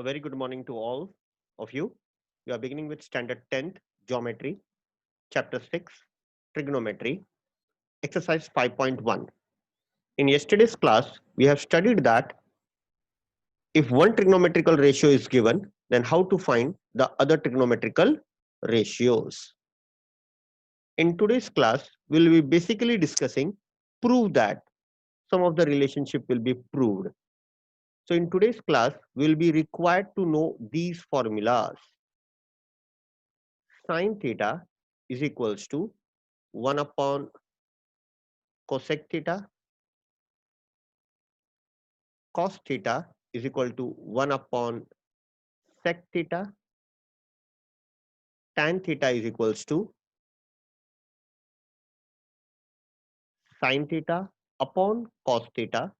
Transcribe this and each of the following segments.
A very good morning to all of you. We are beginning with Standard 10th Geometry, Chapter 6, Trigonometry, Exercise 5.1. In yesterday's class, we have studied that if one trigonometrical ratio is given, then how to find the other trigonometrical ratios. In today's class, we will be basically discussing prove that some of the relationship will be proved. So in today's class, we will be required to know these formulas. Sin theta is equals to 1 upon cosec theta, cos theta is equal to 1 upon sec theta, tan theta is equals to sin theta upon cos theta.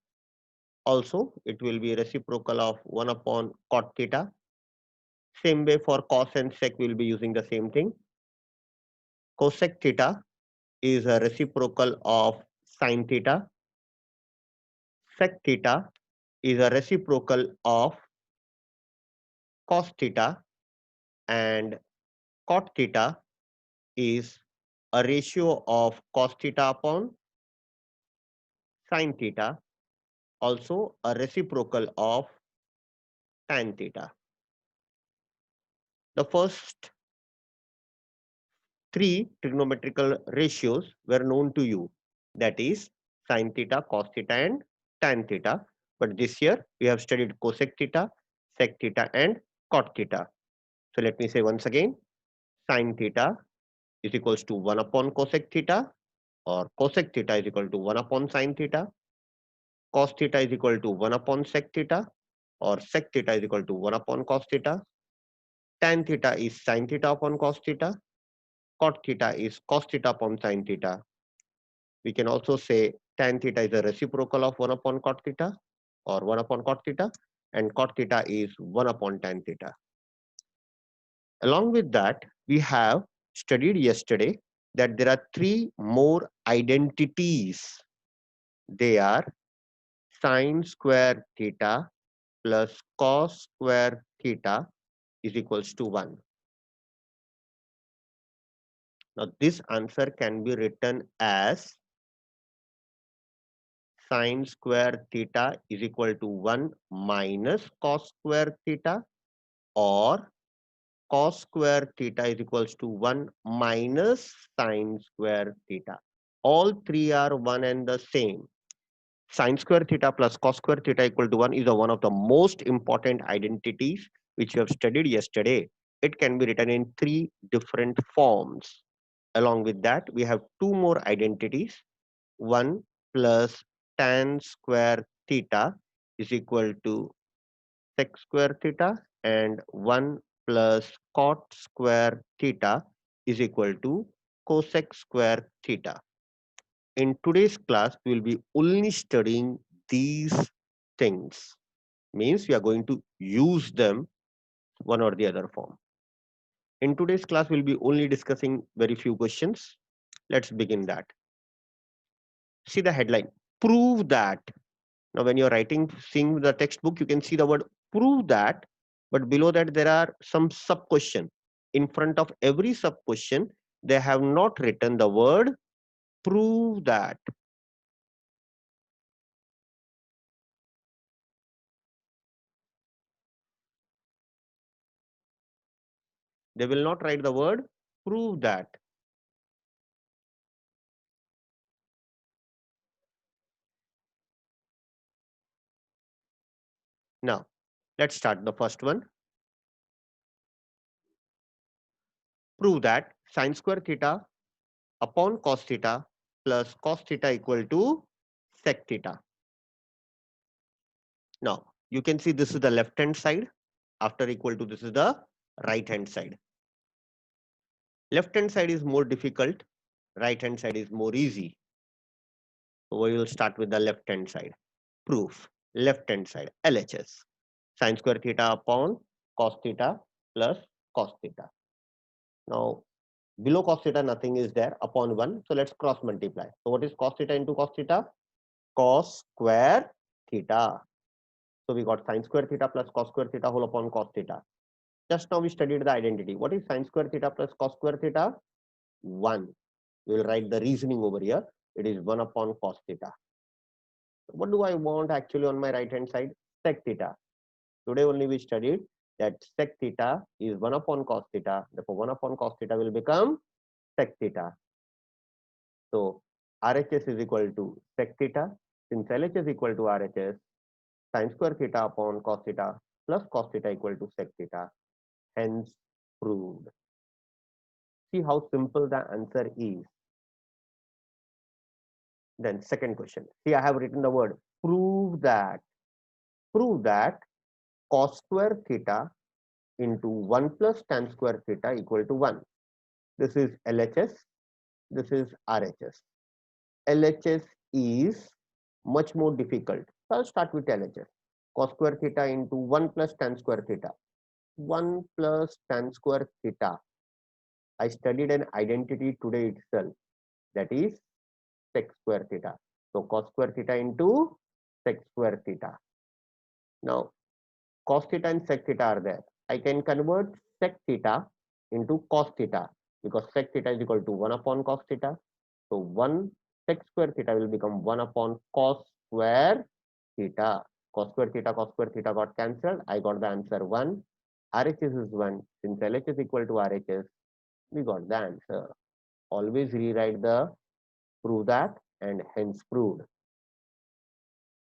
Also, it will be reciprocal of 1 upon cot theta. Same way for cos and sec, we will be using the same thing. Cosec theta is a reciprocal of sin theta. Sec theta is a reciprocal of cos theta, and cot theta is a ratio of cos theta upon sin theta, also a reciprocal of tan theta. The first three trigonometrical ratios were known to you, that is sin theta, cos theta and tan theta. But this year we have studied cosec theta, sec theta and cot theta. So let me say once again, sin theta is equals to 1 upon cosec theta, or cosec theta is equal to 1 upon sin theta. Cos theta is equal to 1 upon sec theta, or sec theta is equal to 1 upon cos theta. Tan theta is sin theta upon cos theta. Cot theta is cos theta upon sin theta. We can also say tan theta is a reciprocal of 1 upon cot theta, or 1 upon cot theta, and cot theta is 1 upon tan theta. Along with that, we have studied yesterday that there are three more identities. They are sin square theta plus cos square theta is equals to 1. Now this answer can be written as sin square theta is equal to 1 minus cos square theta, or cos square theta is equals to 1 minus sin square theta. All three are one and the same. Sin square theta plus cos square theta equal to 1 is one of the most important identities which we have studied yesterday. It can be written in three different forms. Along with that, we have two more identities. 1 plus tan square theta is equal to sec square theta, and 1 plus cot square theta is equal to cosec square theta. In today's class, we will be only studying these things. Means we are going to use them one or the other form. In today's class, we'll be only discussing very few questions. Let's begin that. See the headline, prove that. Now, when you're writing, seeing the textbook, you can see the word prove that, but below that there are some sub question. In front of every sub question, they have not written the word prove that. They will not write the word prove that. Now, let's start the first one. Prove that sin square theta upon cos theta plus cos theta equal to sec theta. Now, you can see this is the left hand side. After equal to, this is the right hand side. Left hand side is more difficult. Right hand side is more easy. So we will start with the left hand side. Proof. Left hand side, LHS. Sin square theta upon cos theta plus cos theta. Now, below cos theta, nothing is there, upon 1. So let's cross multiply. So what is cos theta into cos theta? Cos square theta. So we got sine square theta plus cos square theta whole upon cos theta. Just now we studied the identity. What is sine square theta plus cos square theta? 1. We will write the reasoning over here. It is 1 upon cos theta. What do I want actually on my right hand side? Sec theta. Today only we studied that sec theta is 1 upon cos theta. Therefore, 1 upon cos theta will become sec theta. So RHS is equal to sec theta. Since LHS is equal to RHS, sine square theta upon cos theta plus cos theta equal to sec theta. Hence proved. See how simple the answer is. Then second question. See, I have written the word prove that. Prove that cos square theta into 1 plus tan square theta equal to 1. This is LHS. This is RHS. LHS is much more difficult. So I'll start with LHS. Cos square theta into 1 plus tan square theta. 1 plus tan square theta. I studied an identity today itself. That is sec square theta. So cos square theta into sec square theta. Now cos theta and sec theta are there. I can convert sec theta into cos theta because sec theta is equal to 1 upon cos theta. So 1 sec square theta will become 1 upon cos square theta. Cos square theta got cancelled. I got the answer 1. RHS is 1. Since LHS is equal to RHS, we got the answer. Always rewrite the prove that and hence proved.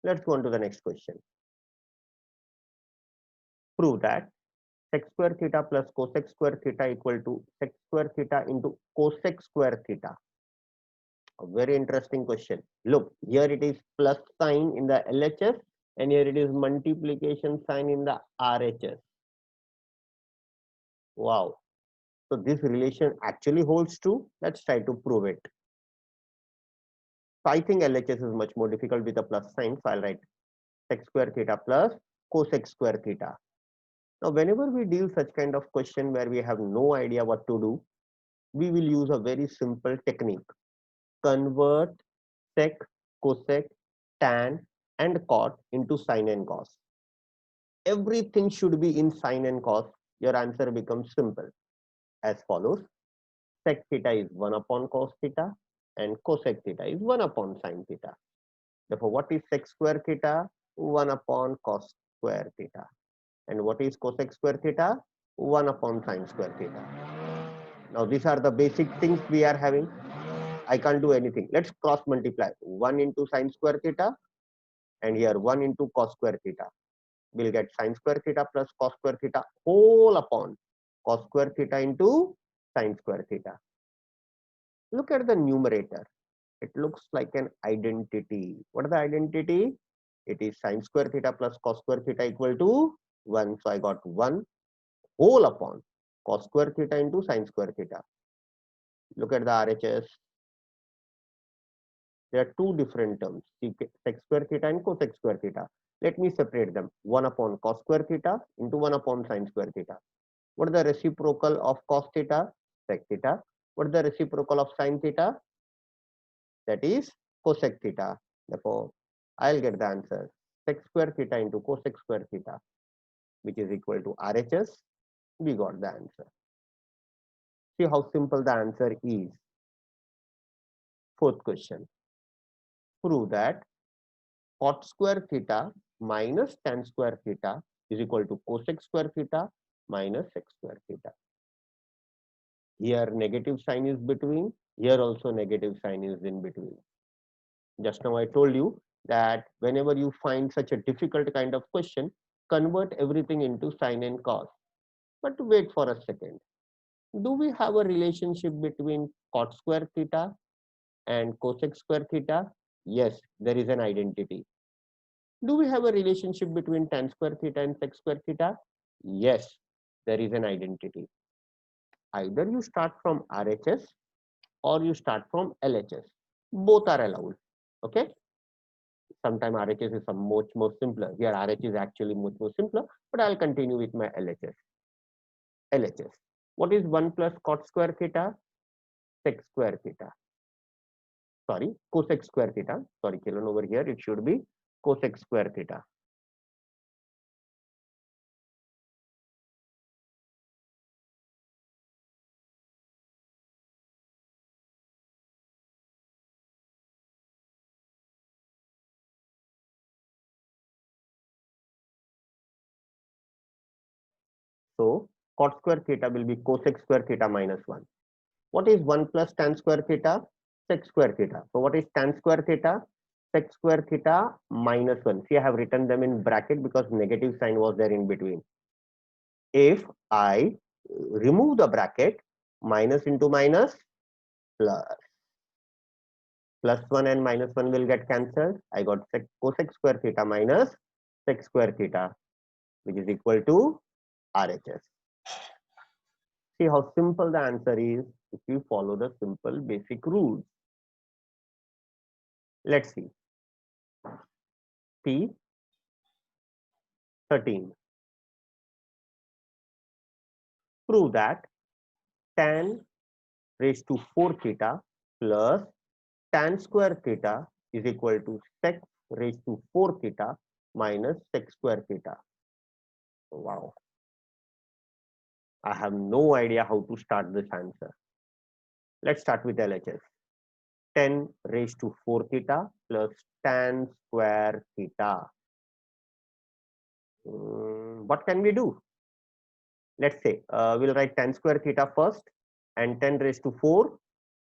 Let's go on to the next question. Prove that sec square theta plus cosec square theta equal to sec square theta into cosec square theta. A very interesting question. Look, here it is plus sign in the LHS and here it is multiplication sign in the RHS. Wow. So this relation actually holds true. Let's try to prove it. So I think LHS is much more difficult with a plus sign. So I'll write sec square theta plus cosec square theta. Now, whenever we deal such kind of question where we have no idea what to do, we will use a very simple technique. Convert sec, cosec, tan and cot into sine and cos. Everything should be in sine and cos. Your answer becomes simple as follows. Sec theta is 1 upon cos theta and cosec theta is 1 upon sine theta. Therefore, what is sec square theta? 1 upon cos square theta. And what is cosec square theta? 1 upon sine square theta. Now, these are the basic things we are having. I can't do anything. Let's cross multiply. 1 into sine square theta and here 1 into cos square theta. We'll get sine square theta plus cos square theta whole upon cos square theta into sine square theta. Look at the numerator. It looks like an identity. What is the identity? It is sine square theta plus cos square theta equal to 1. So I got 1 whole upon cos square theta into sine square theta. Look at the RHS. There are two different terms, sec square theta and cosec square theta. Let me separate them. 1 upon cos square theta into 1 upon sine square theta. What is the reciprocal of cos theta? Sec theta. What is the reciprocal of sine theta? That is cosec theta. Therefore, I'll get the answer sec square theta into cosec square theta, which is equal to RHS. We got the answer. See how simple the answer is. Fourth question. Prove that cot square theta minus tan square theta is equal to cosec square theta minus sec square theta. Here negative sign is between, here also negative sign is in between. Just now I told you that whenever you find such a difficult kind of question, convert everything into sine and cos. But wait for a second. Do we have a relationship between cot square theta and cosec square theta? Yes, there is an identity. Do we have a relationship between tan square theta and sec square theta? Yes, there is an identity. Either you start from RHS or you start from LHS. Both are allowed. Okay. Sometimes RHS is much more simpler. Here RHS is actually much more simpler, but I'll continue with my LHS. LHS. What is 1 plus cot square theta? Sec square theta. Sorry, cosec square theta. Sorry, Kiran, over here it should be cosec square theta. So cot square theta will be cosec square theta minus 1. What is 1 plus tan square theta? Sec square theta. So what is tan square theta? Sec square theta minus 1. See, I have written them in bracket because negative sign was there in between. If I remove the bracket, minus into minus, plus 1 and minus 1 will get cancelled. I got cosec square theta minus sec square theta, which is equal to RHS. See how simple the answer is if you follow the simple basic rules. Let's see. P13. Prove that tan raised to 4 theta plus tan square theta is equal to sec raised to 4 theta minus sec square theta. Wow. I have no idea how to start this answer. Let's start with LHS. 10 raised to 4 theta plus tan square theta. What can we do? Let's say we'll write tan square theta first and 10 raised to 4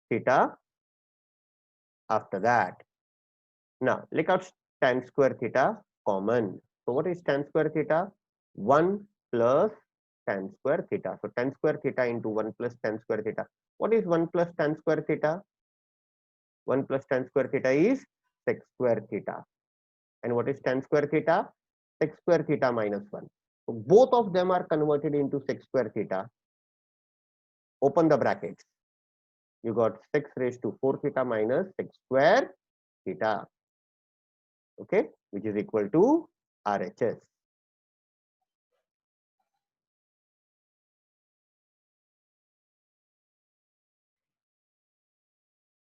theta after that. Now look out tan square theta common. So what is tan square theta? 1 plus tan square theta. So tan square theta into 1 plus tan square theta. What is 1 plus tan square theta? 1 plus tan square theta is sec square theta. And what is tan square theta? Sec square theta minus 1. So both of them are converted into sec square theta. Open the brackets. You got 6 raised to 4 theta minus sec square theta. Okay, which is equal to RHS.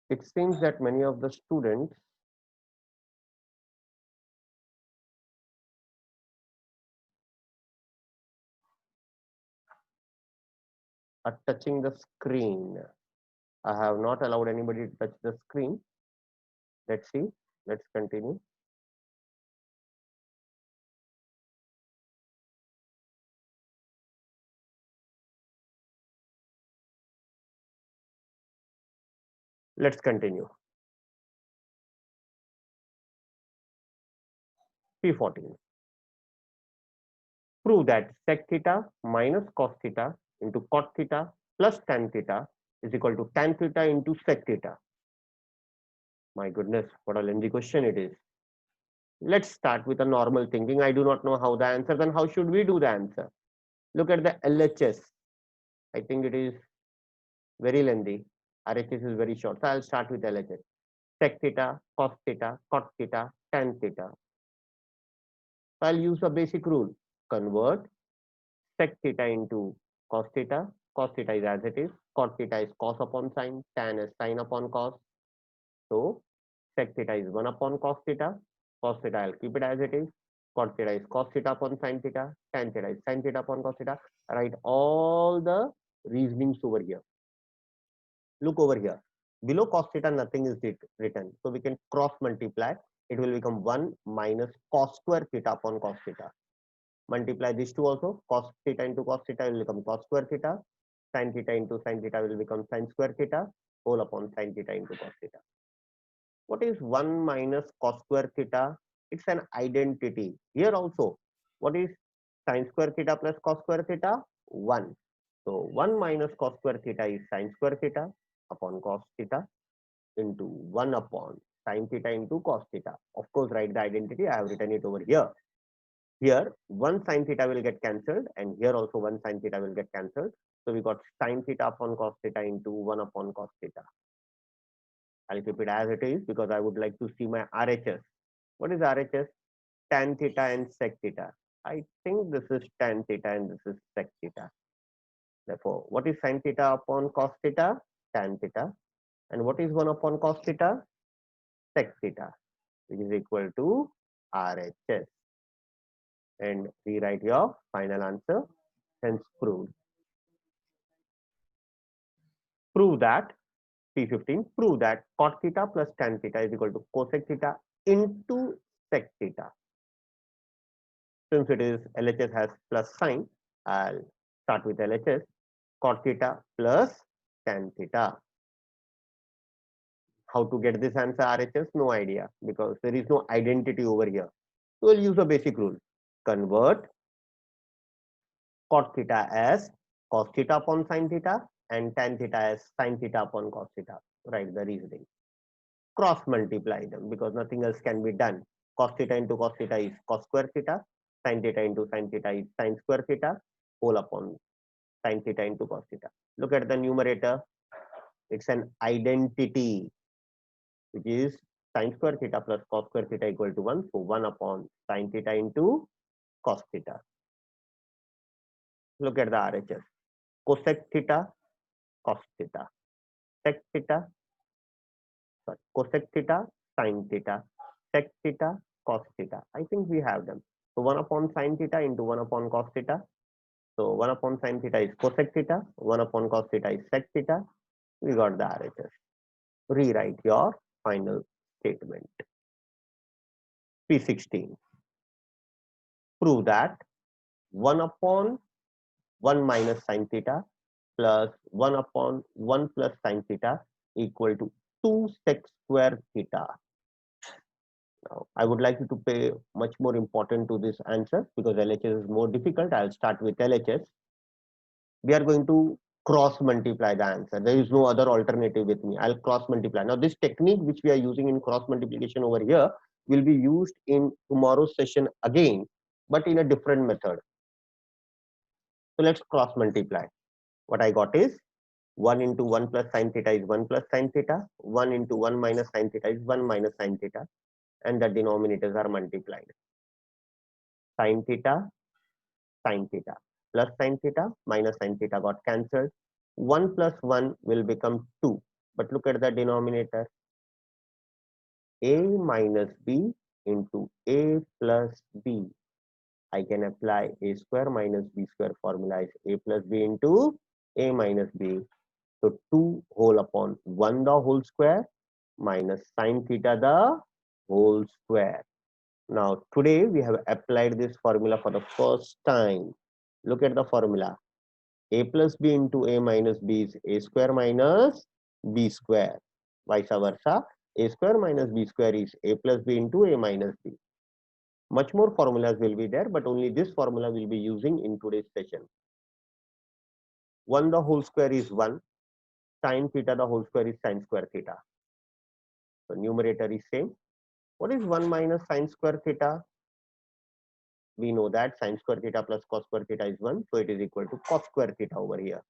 It seems that many of the students are touching the screen. I have not allowed anybody to touch the screen. Let's see. Let's continue. Let's continue. P14. Prove that sec theta minus cos theta into cot theta plus tan theta is equal to tan theta into sec theta. My goodness, what a lengthy question it is. Let's start with a normal thinking. I do not know how the answer, then how should we do the answer? Look at the LHS. I think it is very lengthy. RHS is very short. So I'll start with LHS. Sec theta, cos theta, cot theta, tan theta. So I'll use a basic rule. Convert sec theta into cos theta. Cos theta is as it is. Cot theta is cos upon sine. Tan is sine upon cos. So sec theta is 1 upon cos theta. Cos theta, I'll keep it as it is. Cot theta is cos theta upon sine theta. Tan theta is sine theta upon cos theta. Write all the reasonings over here. Look over here. Below cos theta, nothing is written. So we can cross multiply. It will become 1 minus cos square theta upon cos theta. Multiply these two also. Cos theta into cos theta will become cos square theta. Sin theta into sin theta will become sin square theta. Whole upon sin theta into cos theta. What is 1 minus cos square theta? It's an identity. Here also, what is sin square theta plus cos square theta? 1. So 1 minus cos square theta is sin square theta upon cos theta into 1 upon sin theta into cos theta. Of course, write the identity. I have written it over here. Here, 1 sin theta will get cancelled, and here also 1 sin theta will get cancelled. So we got sin theta upon cos theta into 1 upon cos theta. I'll keep it as it is because I would like to see my RHS. What is RHS? Tan theta and sec theta. I think this is tan theta and this is sec theta. Therefore, what is sin theta upon cos theta? Tan theta. And what is 1 upon cos theta? Sec theta, which is equal to RHS. And rewrite your final answer. Hence proved. Prove that P15. Prove that cot theta plus tan theta is equal to cosec theta into sec theta. Since it is LHS has plus sign, I'll start with LHS. Cot theta plus tan theta. How to get this answer RHS? No idea, because there is no identity over here. So we'll use a basic rule. Convert cot theta as cos theta upon sin theta and tan theta as sin theta upon cos theta. Write the reasoning. Cross multiply them because nothing else can be done. Cos theta into cos theta is cos square theta. Sin theta into sin theta is sin square theta. Whole upon sin theta into cos theta. Look at the numerator. It's an identity, which is sin square theta plus cos square theta equal to 1. So 1 upon sin theta into cos theta. Look at the RHS. Cosec theta, cos theta. Sec theta, sorry, cosec theta, sin theta. Sec theta, cos theta. I think we have them. So 1 upon sin theta into 1 upon cos theta. So 1 upon sin theta is cosec theta. 1 upon cos theta is sec theta. We got the RHS. Rewrite your final statement. P16. Prove that 1 upon 1 minus sin theta plus 1 upon 1 plus sin theta equal to 2 sec square theta. Now, I would like you to pay much more important to this answer because LHS is more difficult. I'll start with LHS. We are going to cross multiply the answer. There is no other alternative with me. I'll cross multiply. Now, this technique which we are using in cross multiplication over here will be used in tomorrow's session again, but in a different method. So let's cross multiply. What I got is 1 into 1 plus sin theta is 1 plus sin theta. 1 into 1 minus sin theta is 1 minus sin theta. And the denominators are multiplied. Sin theta plus sin theta minus sin theta got cancelled. 1 plus 1 will become 2. But look at the denominator. A minus B into A plus B. I can apply A square minus B square formula is A plus B into A minus B. So 2 whole upon 1 the whole square minus sin theta the whole square. Now today we have applied this formula for the first time. Look at the formula. A plus B into A minus B is A square minus B square. Vice versa. A square minus B square is A plus B into A minus B. Much more formulas will be there, but only this formula will be using in today's session. 1 the whole square is 1. Sin theta the whole square is sin square theta. So numerator is same. What is 1 minus sin square theta? We know that sin square theta plus cos square theta is 1. So it is equal to cos square theta over here.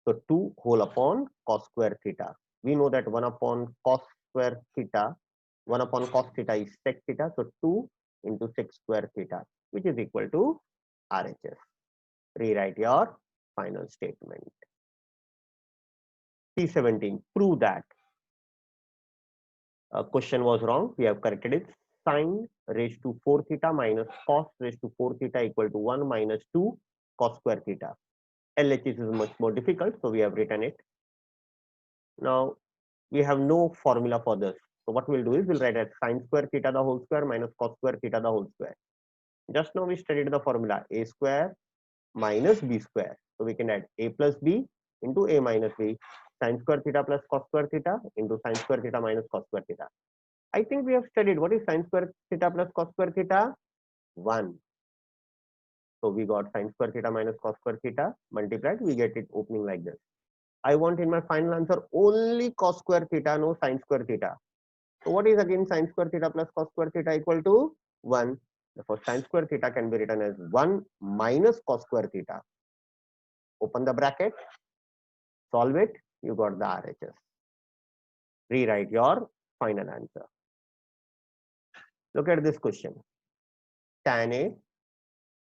So 2 whole upon cos square theta. We know that 1 upon cos square theta, 1 upon cos theta is sec theta. So 2 into sec square theta, which is equal to RHS. Rewrite your final statement. P17. Prove that. Question was wrong. We have corrected it. Sin raised to 4 theta minus cos raised to 4 theta equal to 1 minus 2 cos square theta. LHS is much more difficult, so we have written it. Now we have no formula for this. So what we'll do is we'll write as sin square theta the whole square minus cos square theta the whole square. Just now we studied the formula A square minus B square. So we can add A plus B into A minus B. Sin square theta plus cos square theta into sin square theta minus cos square theta. I think we have studied what is sin square theta plus cos square theta? 1. So we got sin square theta minus cos square theta multiplied. We get it opening like this. I want in my final answer only cos square theta, no sin square theta. So what is again sin square theta plus cos square theta equal to 1. Therefore sin square theta can be written as 1 minus cos square theta. Open the bracket, solve it, you got the RHS. Rewrite your final answer. Look at this question. Tan A,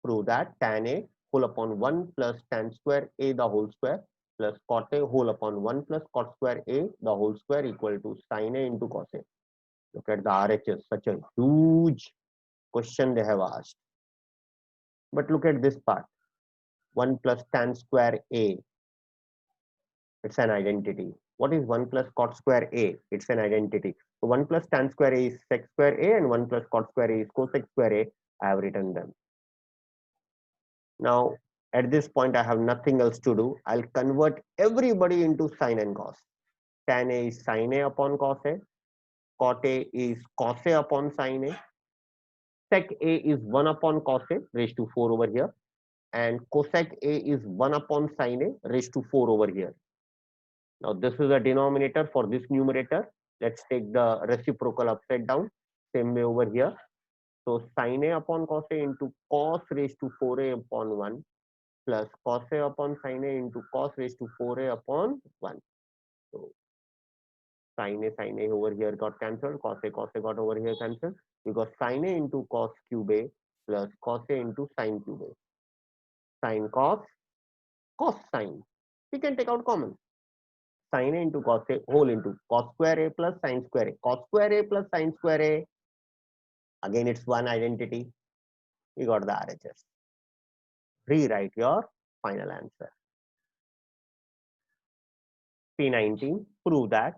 prove that tan A whole upon 1 plus tan square A the whole square plus cot A whole upon 1 plus cot square A the whole square equal to sin A into cos A. Look at the RHS, such a huge question they have asked. But look at this part. 1 plus tan square A. It's an identity. What is 1 plus cot square A? It's an identity. So 1 plus tan square A is sec square A and 1 plus cot square A is cosec square A. I have written them. Now, at this point, I have nothing else to do. I'll convert everybody into sine and cos. Tan A is sine A upon cos A. Cot A is cos A upon sine A. Sec A is 1 upon cos A raised to 4 over here. And cosec A is 1 upon sine A raised to 4 over here. Now, this is a denominator for this numerator. Let's take the reciprocal upside down. Same way over here. So, sine A upon cos A into cos raised to 4A upon 1 plus cos A upon sine A into cos raised to 4A upon 1. So, sine A over here got cancelled, cos A got over here cancelled, because sine A into cos cube A plus cos A into sine cube A. Sine cos sine. We can take out common. Sine A into cos A whole into cos square A plus sine square A. Cos square A plus sine square A. Again, it's one identity. We got the RHS. Rewrite your final answer. P19, prove that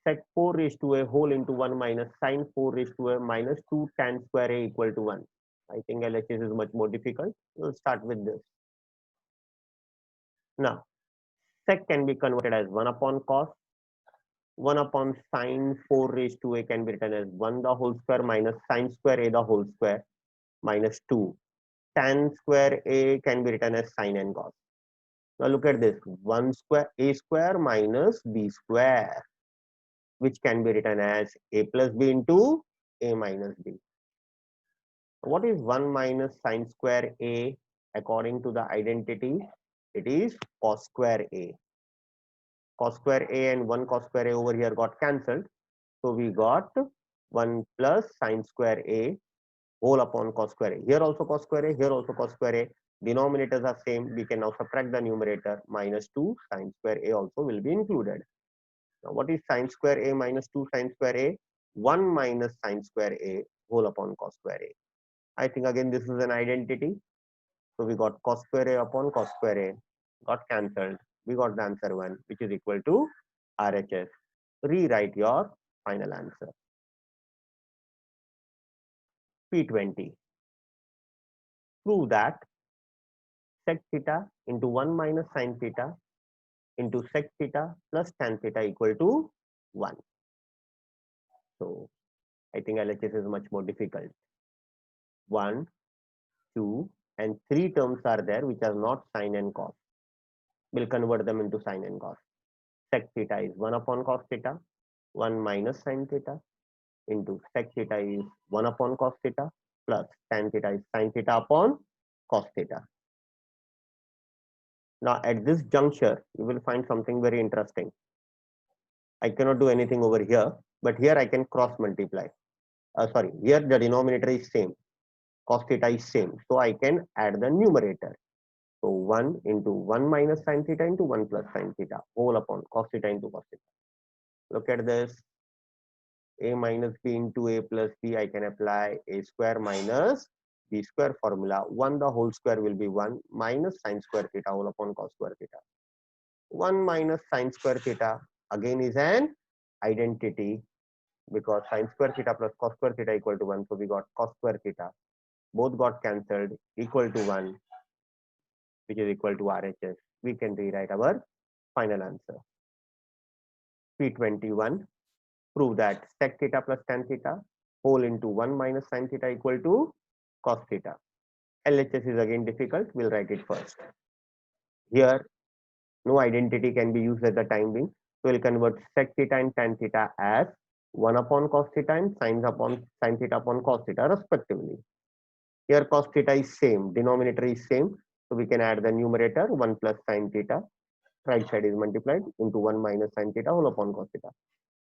sec 4 raised to a whole into 1 minus sine 4 raised to a minus 2 tan square A equal to 1. I think LHS is much more difficult. We'll start with this. Now, sec can be converted as 1 upon cos. 1 upon sine 4 raised to a can be written as 1 the whole square minus sine square A the whole square minus 2. Tan square A can be written as sine and cos. Now look at this, 1 square A square minus B square, which can be written as A plus B into A minus B. What is 1 minus sine square A according to the identity? It is cos square A. Cos square A and 1 cos square A over here got cancelled. So we got 1 plus sine square A whole upon cos square A. Here also cos square A, here also cos square A. Denominators are same. We can now subtract the numerator. Minus 2 sine square A also will be included. Now what is sine square A minus 2 sine square A? 1 minus sine square A whole upon cos square A. I think again this is an identity. So we got cos square A upon cos square A. Got cancelled. We got the answer 1, which is equal to RHS. Rewrite your final answer. P20. Prove that sec theta into 1 minus sine theta into sec theta plus tan theta equal to 1. So I think LHS is much more difficult. 1, 2, and 3 terms are there which are not sine and cos. We'll convert them into sine and cos. Sec theta is 1 upon cos theta, 1 minus sine theta into sec theta is 1 upon cos theta plus tan theta is sine theta upon cos theta. Now at this juncture, you will find something very interesting. I cannot do anything over here, but here I can cross multiply. Sorry, here the denominator is same. Cos theta is same. So I can add the numerator. So 1 into 1 minus sine theta into 1 plus sine theta whole upon cos theta into cos theta. Look at this. A minus B into A plus B, I can apply A square minus B square formula. 1 the whole square will be 1 minus sine square theta whole upon cos square theta. 1 minus sine square theta again is an identity, because sine square theta plus cos square theta equal to 1. So we got cos square theta. Both got cancelled, equal to 1, which is equal to RHS. We can rewrite our final answer. P21. Prove that sec theta plus tan theta whole into 1 minus sine theta equal to cos theta. LHS is again difficult. We'll write it first. Here, no identity can be used at the time being. So we'll convert sec theta and tan theta as 1 upon cos theta and sine theta upon cos theta respectively. Here cos theta is same, denominator is same. So we can add the numerator 1 plus sine theta. Right side is multiplied into 1 minus sine theta whole upon cos theta.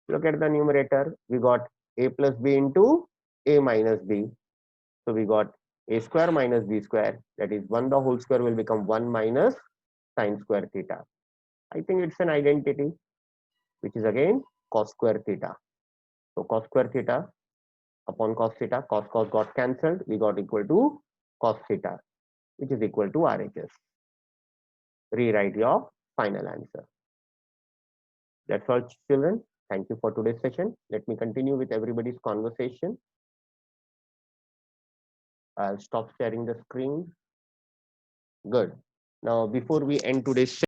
Look at the numerator. We got A plus B into A minus B. So we got A square minus B square. That is 1 the whole square will become 1 minus sine square theta. I think it's an identity, which is again cos square theta. So cos square theta upon cos theta, cos got cancelled. We got equal to cos theta, which is equal to RHS. Rewrite your final answer. That's all, children. Thank you for today's session. Let me continue with everybody's conversation. I'll stop sharing the screen. Good. Now, before we end today's